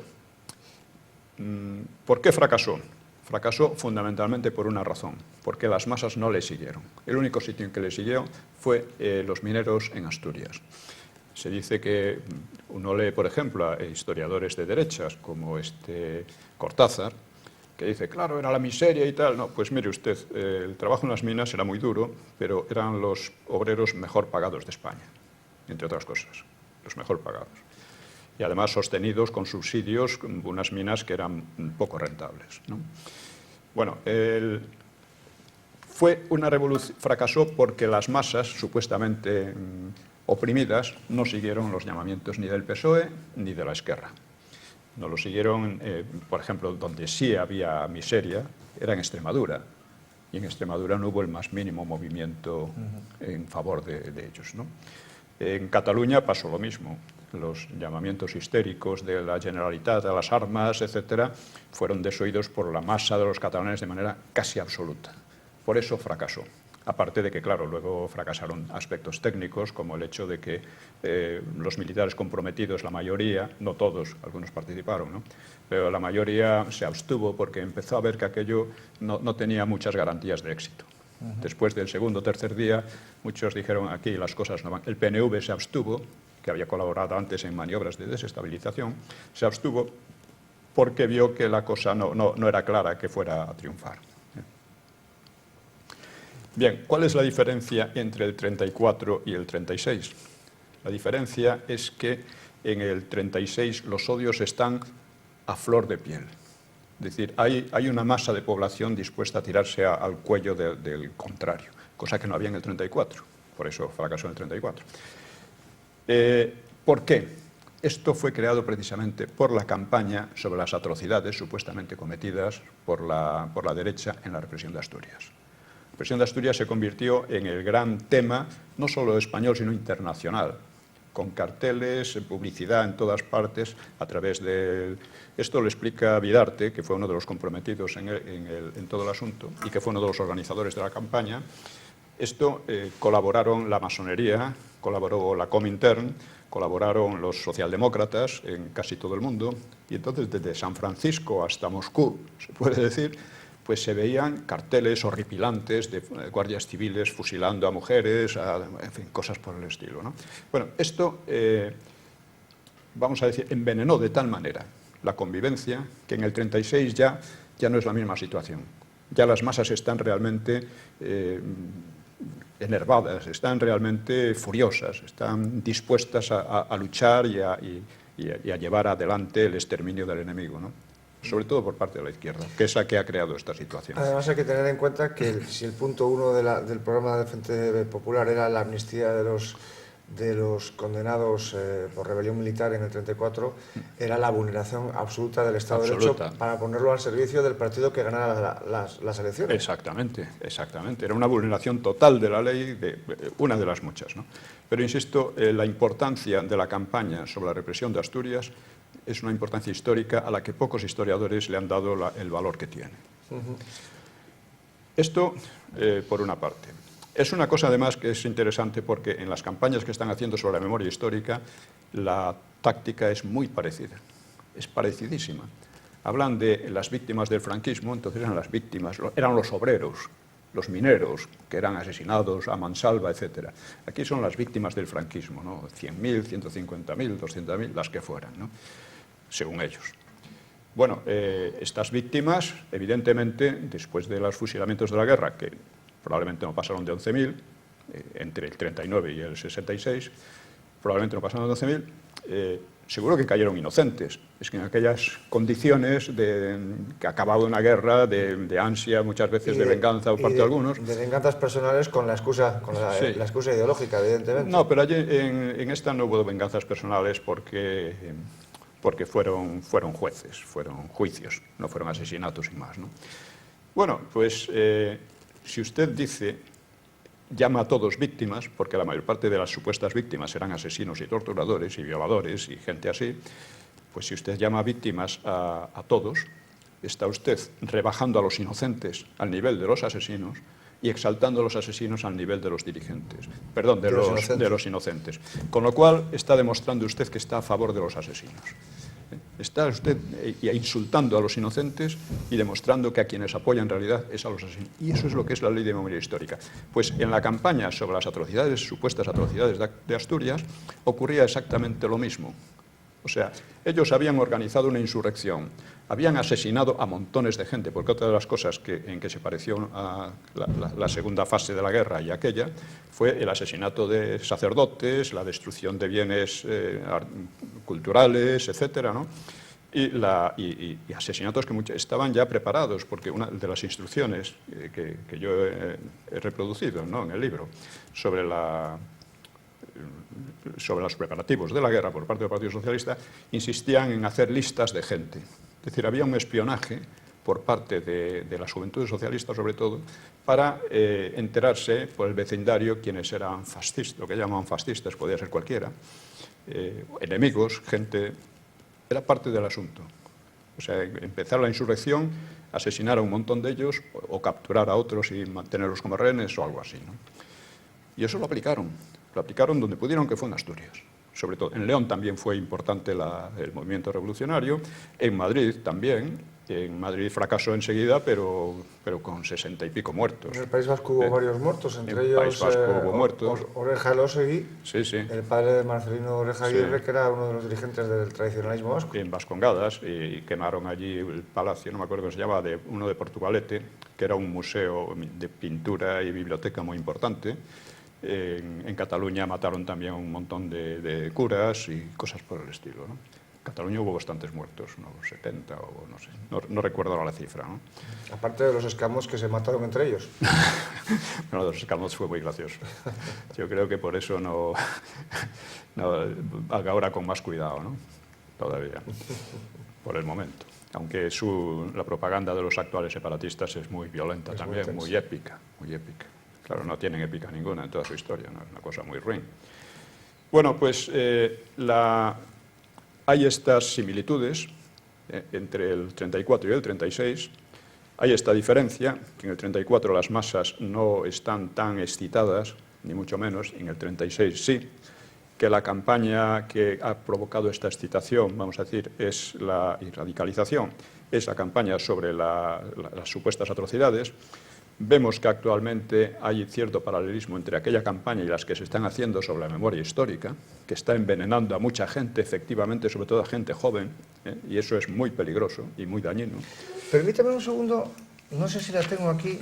¿Por qué fracasó? Fracasó fundamentalmente por una razón, porque las masas no le siguieron. El único sitio en que le siguió fue los mineros en Asturias. Se dice que uno lee, por ejemplo, a historiadores de derechas, como Cortázar, que dice, claro, era la miseria y tal. No, pues mire usted, el trabajo en las minas era muy duro, pero eran los obreros mejor pagados de España, entre otras cosas, los mejor pagados. Y además sostenidos con subsidios, unas minas que eran poco rentables, ¿no? Bueno, fue una revolución, fracasó porque las masas, supuestamente oprimidas, no siguieron los llamamientos ni del PSOE ni de la Esquerra. No lo siguieron, por ejemplo, donde sí había miseria, era en Extremadura. Y en Extremadura no hubo el más mínimo movimiento en favor de ellos, ¿no? En Cataluña pasó lo mismo. Los llamamientos histéricos de la Generalitat a las armas, etcétera, fueron desoídos por la masa de los catalanes de manera casi absoluta. Por eso fracasó. Aparte de que, claro, luego fracasaron aspectos técnicos, como el hecho de que los militares comprometidos, la mayoría, no todos, algunos participaron, ¿no? Pero la mayoría se abstuvo porque empezó a ver que aquello no tenía muchas garantías de éxito. Después del segundo o tercer día, muchos dijeron, aquí las cosas no van. El PNV se abstuvo, que había colaborado antes en maniobras de desestabilización, se abstuvo porque vio que la cosa no era clara que fuera a triunfar. Bien, ¿cuál es la diferencia entre el 34 y el 36? La diferencia es que en el 36 los odios están a flor de piel. Es decir, hay una masa de población dispuesta a tirarse al cuello del contrario, cosa que no había en el 34, por eso fracasó en el 34. ¿Por qué? Esto fue creado precisamente por la campaña sobre las atrocidades supuestamente cometidas por la derecha en la represión de Asturias. La represión de Asturias se convirtió en el gran tema, no solo español, sino internacional, con carteles, publicidad en todas partes, a través de... Esto lo explica Vidarte, que fue uno de los comprometidos en todo el asunto y que fue uno de los organizadores de la campaña. Esto colaboraron la masonería, colaboró la Comintern, colaboraron los socialdemócratas en casi todo el mundo, y entonces desde San Francisco hasta Moscú, se puede decir, pues se veían carteles horripilantes de guardias civiles fusilando a mujeres, en fin, cosas por el estilo, ¿no? Bueno, esto, vamos a decir, envenenó de tal manera la convivencia que en el 36 ya no es la misma situación. Ya las masas están realmente enervadas, están realmente furiosas, están dispuestas a luchar y a llevar adelante el exterminio del enemigo, ¿no? Sobre todo por parte de la izquierda, que es la que ha creado esta situación. Además hay que tener en cuenta que si el punto 1 del programa de Frente Popular era la amnistía de los condenados por rebelión militar en el 34, era la vulneración absoluta del Estado de Derecho para ponerlo al servicio del partido que ganara las elecciones. Exactamente, exactamente. Era una vulneración total de la ley, una de las muchas, ¿no? Pero insisto, la importancia de la campaña sobre la represión de Asturias es una importancia histórica a la que pocos historiadores le han dado el valor que tiene. Esto, por una parte. Es una cosa, además, que es interesante porque en las campañas que están haciendo sobre la memoria histórica, la táctica es muy parecida, es parecidísima. Hablan de las víctimas del franquismo, entonces eran las víctimas, eran los obreros, los mineros, que eran asesinados a mansalva, etc. Aquí son las víctimas del franquismo, ¿no? 100.000, 150.000, 200.000, las que fueran, ¿no? Según ellos. Bueno, estas víctimas, evidentemente, después de los fusilamientos de la guerra, que probablemente no pasaron de 11.000, entre el 39 y el 66, probablemente no pasaron de 11.000, seguro que cayeron inocentes. Es que en aquellas condiciones que acababa una guerra, de ansia muchas veces de venganza por parte de algunos. De venganzas personales con la excusa ideológica, evidentemente. No, pero allí en esta no hubo venganzas personales porque fueron jueces, fueron juicios, no fueron asesinatos y más, ¿no? Bueno, pues si usted dice, llama a todos víctimas, porque la mayor parte de las supuestas víctimas eran asesinos y torturadores y violadores y gente así, pues si usted llama víctimas a todos, está usted rebajando a los inocentes al nivel de los asesinos y exaltando a los asesinos al nivel de los dirigentes, perdón, de los inocentes. Con lo cual está demostrando usted que está a favor de los asesinos. Está usted insultando a los inocentes y demostrando que a quienes apoya en realidad es a los asesinos. Y eso es lo que es la ley de memoria histórica. Pues en la campaña sobre las atrocidades, supuestas atrocidades de Asturias, ocurría exactamente lo mismo. O sea, ellos habían organizado una insurrección, habían asesinado a montones de gente, porque otra de las cosas en que se pareció a la segunda fase de la guerra y aquella fue el asesinato de sacerdotes, la destrucción de bienes culturales, etcétera, ¿no? Y asesinatos que estaban ya preparados, porque una de las instrucciones que yo he reproducido, ¿no?, en el libro sobre los preparativos de la guerra por parte del Partido Socialista, insistían en hacer listas de gente. Es decir, había un espionaje por parte de las juventudes socialistas, sobre todo, para enterarse por el vecindario quiénes eran fascistas, lo que llaman fascistas, podía ser cualquiera, enemigos, gente. Era parte del asunto. O sea, empezar la insurrección, asesinar a un montón de ellos, o capturar a otros y mantenerlos como rehenes o algo así, ¿no? Y eso lo aplicaron. Lo aplicaron donde pudieron, que fue en Asturias. Sobre todo, en León también fue importante el movimiento revolucionario, en Madrid también, En Madrid fracasó enseguida, pero con 60 y pico muertos. En el País Vasco hubo varios muertos, entre en el ellos País Vasco hubo muertos. Oreja Elósegui, Sí, sí. el padre de Marcelino Oreja Aguirre, que era uno de los dirigentes del tradicionalismo vasco. En Vascongadas, y quemaron allí el palacio, no me acuerdo cómo se llamaba, uno de Portugalete, que era un museo de pintura y biblioteca muy importante. En Cataluña mataron también un montón de curas y cosas por el estilo, ¿no? En Cataluña hubo bastantes muertos, unos 70 o no sé, no recuerdo ahora la cifra, ¿no? Aparte de los escamots que se mataron entre ellos. Bueno, los escamots fue muy gracioso. Yo creo que por eso no haga ahora con más cuidado, ¿no? Todavía, por el momento. Aunque la propaganda de los actuales separatistas es muy violenta también, muy épica, muy épica. Claro, no tienen épica ninguna en toda su historia, ¿no? Es una cosa muy ruin. Bueno, pues hay estas similitudes entre el 34 y el 36. Hay esta diferencia, que en el 34 las masas no están tan excitadas, ni mucho menos, y en el 36 sí, que la campaña que ha provocado esta excitación, vamos a decir, y radicalización, es la campaña sobre las supuestas atrocidades. Vemos que actualmente hay cierto paralelismo entre aquella campaña y las que se están haciendo sobre la memoria histórica, que está envenenando a mucha gente, efectivamente, sobre todo a gente joven, y eso es muy peligroso y muy dañino. Permítame un segundo, no sé si la tengo aquí.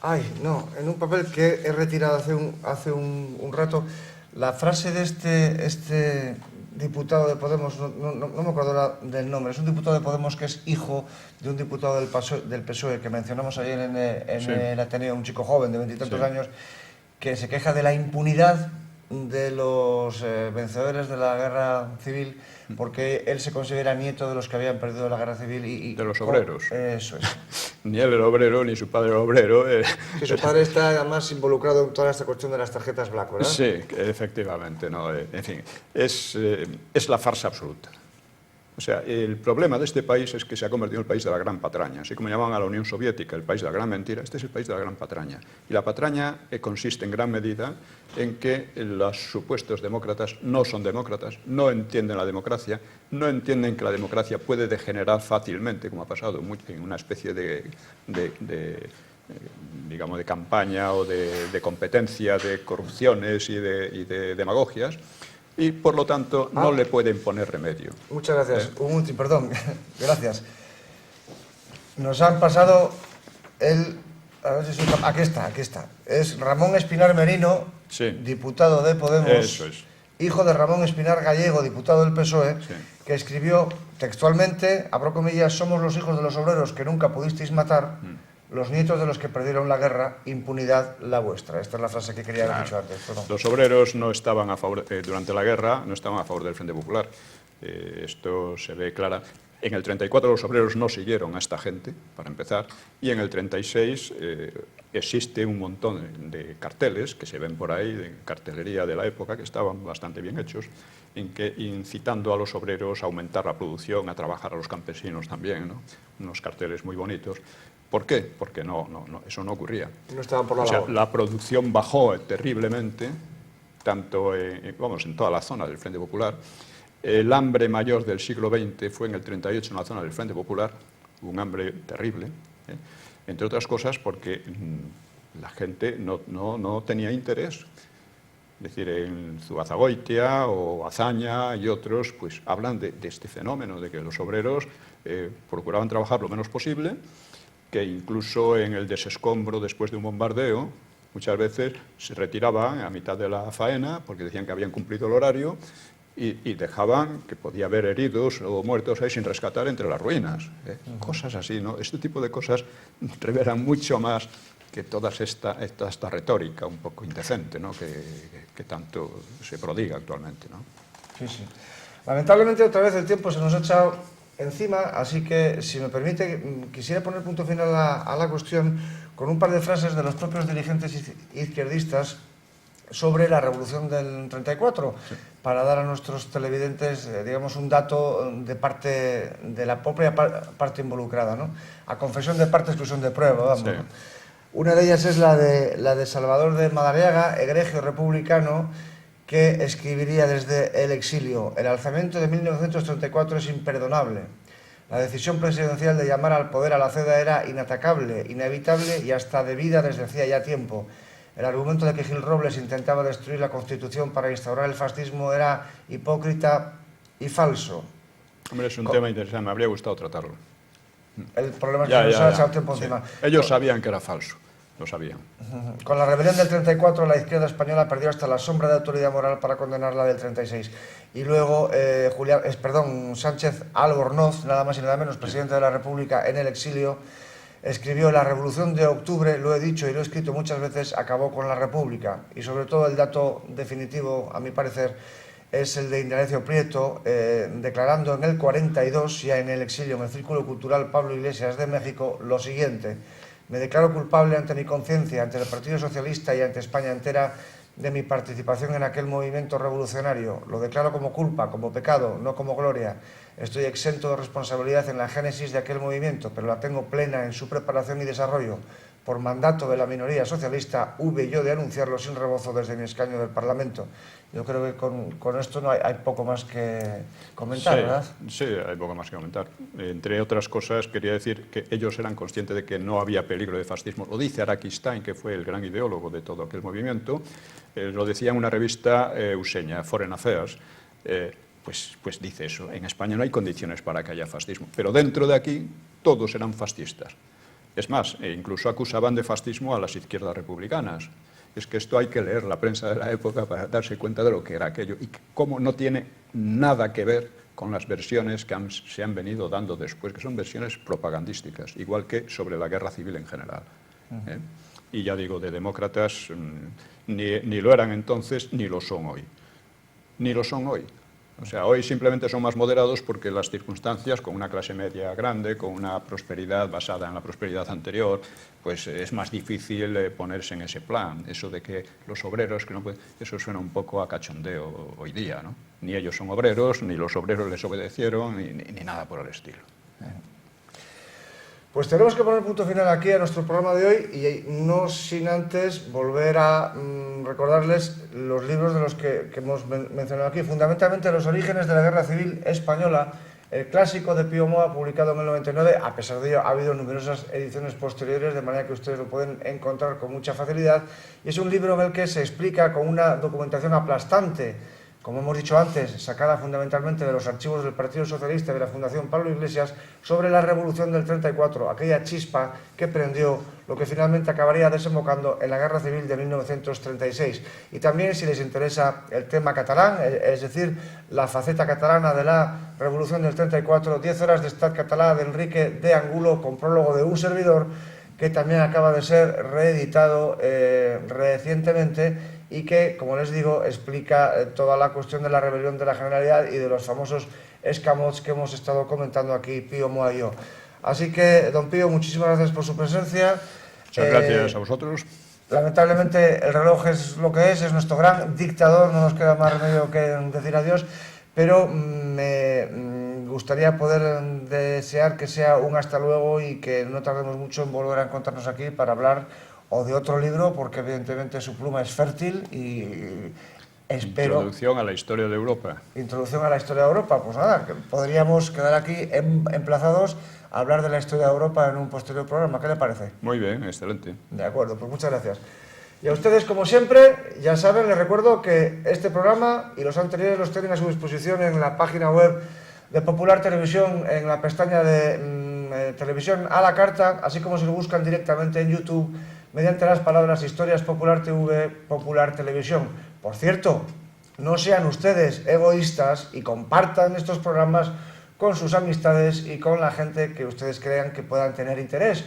Ay, no, en un papel que he retirado hace un rato, la frase de este diputado de Podemos, no me acuerdo del nombre, es un diputado de Podemos que es hijo de un diputado del PSOE que mencionamos ayer en el Ateneo, un chico joven de 20 y tantos años, que se queja de la impunidad de los vencedores de la guerra civil, porque él se considera nieto de los que habían perdido la guerra civil y de los obreros. Eso es. Ni él era obrero, ni su padre era obrero. Que su padre está además involucrado en toda esta cuestión de las tarjetas black, ¿verdad? Sí, efectivamente. No, en fin, es la farsa absoluta. O sea, el problema de este país es que se ha convertido en el país de la gran patraña. Así como llamaban a la Unión Soviética el país de la gran mentira, este es el país de la gran patraña. Y la patraña consiste en gran medida en que los supuestos demócratas no son demócratas, no entienden la democracia, no entienden que la democracia puede degenerar fácilmente, como ha pasado en una especie digamos, de campaña o de competencia, de corrupciones y de demagogias. Y, por lo tanto, no le pueden poner remedio. Muchas gracias. Un último, perdón, gracias. Nos han pasado a ver si aquí está. Es Ramón Espinar Merino, diputado de Podemos, eso es. Hijo de Ramón Espinar Gallego, diputado del PSOE, que escribió textualmente, abro comillas, somos los hijos de los obreros que nunca pudisteis matar, los nietos de los que perdieron la guerra, impunidad la vuestra. Esta es la frase que quería haber dicho antes. Perdón. Los obreros no estaban a favor, durante la guerra, no estaban a favor del Frente Popular. Esto se ve clara. En el 34 los obreros no siguieron a esta gente, para empezar, y en el 36 existe un montón de carteles que se ven por ahí, de cartelería de la época, que estaban bastante bien hechos, incitando a los obreros a aumentar la producción, a trabajar a los campesinos también, ¿no? Unos carteles muy bonitos. ¿Por qué? Porque eso no ocurría. No estaban por la labor. La producción bajó terriblemente, tanto en toda la zona del Frente Popular. El hambre mayor del siglo XX fue en el 38 en la zona del Frente Popular, un hambre terrible, entre otras cosas porque la gente no tenía interés. Es decir, en Zuazagoitia o Azaña y otros pues hablan de este fenómeno, de que los obreros procuraban trabajar lo menos posible, que incluso en el desescombro después de un bombardeo muchas veces se retiraban a mitad de la faena porque decían que habían cumplido el horario y dejaban que podía haber heridos o muertos ahí sin rescatar entre las ruinas. Cosas así, ¿no? Este tipo de cosas revelan mucho más que toda esta retórica un poco indecente, ¿no? que tanto se prodiga actualmente, ¿no? Sí, sí. Lamentablemente otra vez el tiempo se nos ha echado encima, así que, si me permite, quisiera poner punto final a la cuestión con un par de frases de los propios dirigentes izquierdistas sobre la revolución del 34, para dar a nuestros televidentes, digamos, un dato de la propia parte involucrada, ¿no? A confesión de parte, exclusión de prueba, vamos. Sí. Una de ellas es la de Salvador de Madariaga, egregio republicano, que escribiría desde el exilio: el alzamiento de 1934 es imperdonable. La decisión presidencial de llamar al poder a la CEDA era inatacable, inevitable y hasta debida desde hacía ya tiempo. El argumento de que Gil Robles intentaba destruir la Constitución para instaurar el fascismo era hipócrita y falso. Hombre, es un tema interesante, me habría gustado tratarlo. El problema es que nos ha echado tiempo encima. Ellos sabían que era falso, lo sabían. Con la rebelión del 34, la izquierda española perdió hasta la sombra de autoridad moral para condenar la del 36. Y luego Sánchez Albornoz, nada más y nada menos, presidente de la República en el exilio, escribió: la Revolución de Octubre, lo he dicho y lo he escrito muchas veces, acabó con la República. Y sobre todo el dato definitivo, a mi parecer, es el de Indalecio Prieto, declarando en el 42, ya en el exilio en el Círculo Cultural Pablo Iglesias de México, lo siguiente: me declaro culpable ante mi conciencia, ante el Partido Socialista y ante España entera de mi participación en aquel movimiento revolucionario. Lo declaro como culpa, como pecado, no como gloria. Estoy exento de responsabilidad en la génesis de aquel movimiento, pero la tengo plena en su preparación y desarrollo. Por mandato de la minoría socialista, hube yo de anunciarlo sin rebozo desde mi escaño del Parlamento. Yo creo que con esto no hay poco más que comentar, ¿verdad? Sí, hay poco más que comentar. Entre otras cosas, quería decir que ellos eran conscientes de que no había peligro de fascismo. Lo dice Araki Stein, que fue el gran ideólogo de todo aquel movimiento. Lo decía en una revista useña, Foreign Affairs. Pues dice eso: en España no hay condiciones para que haya fascismo, pero dentro de aquí todos eran fascistas. Es más, incluso acusaban de fascismo a las izquierdas republicanas. Es que esto hay que leer la prensa de la época para darse cuenta de lo que era aquello y cómo no tiene nada que ver con las versiones que se han venido dando después, que son versiones propagandísticas, igual que sobre la guerra civil en general. Y ya digo, de demócratas ni lo eran entonces ni lo son hoy. Ni lo son hoy. O sea, hoy simplemente son más moderados porque las circunstancias, con una clase media grande, con una prosperidad basada en la prosperidad anterior, pues es más difícil ponerse en ese plan. Eso de que los obreros, que no pueden, eso suena un poco a cachondeo hoy día, ¿no? Ni ellos son obreros, ni los obreros les obedecieron, ni nada por el estilo. Pues tenemos que poner punto final aquí a nuestro programa de hoy y no sin antes volver a recordarles los libros de los que hemos mencionado aquí, fundamentalmente Los orígenes de la Guerra Civil Española, el clásico de Pío Moa, publicado en el 99. A pesar de ello, ha habido numerosas ediciones posteriores, de manera que ustedes lo pueden encontrar con mucha facilidad, y es un libro en el que se explica con una documentación aplastante, como hemos dicho antes, sacada fundamentalmente de los archivos del Partido Socialista y de la Fundación Pablo Iglesias, sobre la Revolución del 34, aquella chispa que prendió lo que finalmente acabaría desembocando en la Guerra Civil de 1936. Y también, si les interesa el tema catalán, es decir, la faceta catalana de la Revolución del 34, 10 horas de Estat català de Enrique de Angulo, con prólogo de un servidor, que también acaba de ser reeditado recientemente, y que, como les digo, explica toda la cuestión de la rebelión de la Generalidad y de los famosos escamots que hemos estado comentando aquí Pío Moa y yo. Así que, don Pío, muchísimas gracias por su presencia. Muchas gracias a vosotros. Lamentablemente el reloj es lo que es nuestro gran dictador, no nos queda más remedio que decir adiós, pero me gustaría poder desear que sea un hasta luego y que no tardemos mucho en volver a encontrarnos aquí para hablar o de otro libro, porque evidentemente su pluma es fértil y espero... Introducción a la historia de Europa. Introducción a la historia de Europa. Pues nada, que podríamos quedar aquí emplazados a hablar de la historia de Europa en un posterior programa. ¿Qué le parece? Muy bien, excelente. De acuerdo, pues muchas gracias. Y a ustedes, como siempre, ya saben, les recuerdo que este programa y los anteriores los tienen a su disposición en la página web de Popular Televisión, en la pestaña de Televisión a la Carta, así como si lo buscan directamente en YouTube mediante las palabras Historias Popular TV, Popular Televisión. Por cierto, no sean ustedes egoístas y compartan estos programas con sus amistades y con la gente que ustedes crean que puedan tener interés.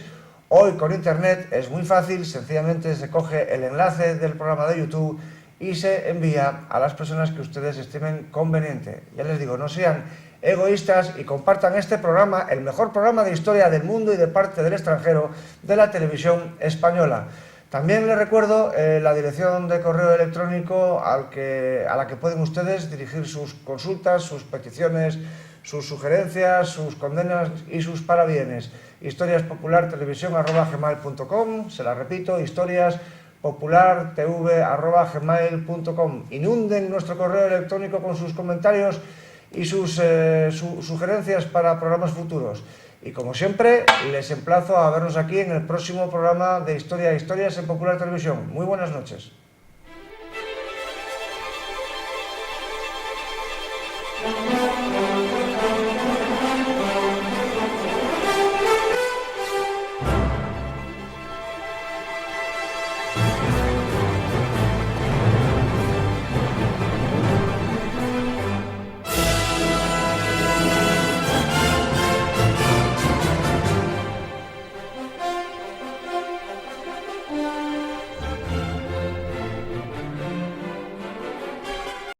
Hoy con Internet es muy fácil, sencillamente se coge el enlace del programa de YouTube y se envía a las personas que ustedes estimen conveniente. Ya les digo, no sean egoístas y compartan este programa, el mejor programa de historia del mundo y de parte del extranjero de la televisión española. También les recuerdo la dirección de correo electrónico a la que pueden ustedes dirigir sus consultas, sus peticiones, sus sugerencias, sus condenas y sus parabienes. historiaspopulartelevisión@gmail.com, se la repito, historiaspopulartv@gmail.com. Inunden nuestro correo electrónico con sus comentarios y sus sugerencias para programas futuros. Y como siempre, les emplazo a vernos aquí en el próximo programa de Historia e Historias en Popular Televisión. Muy buenas noches. Thank you.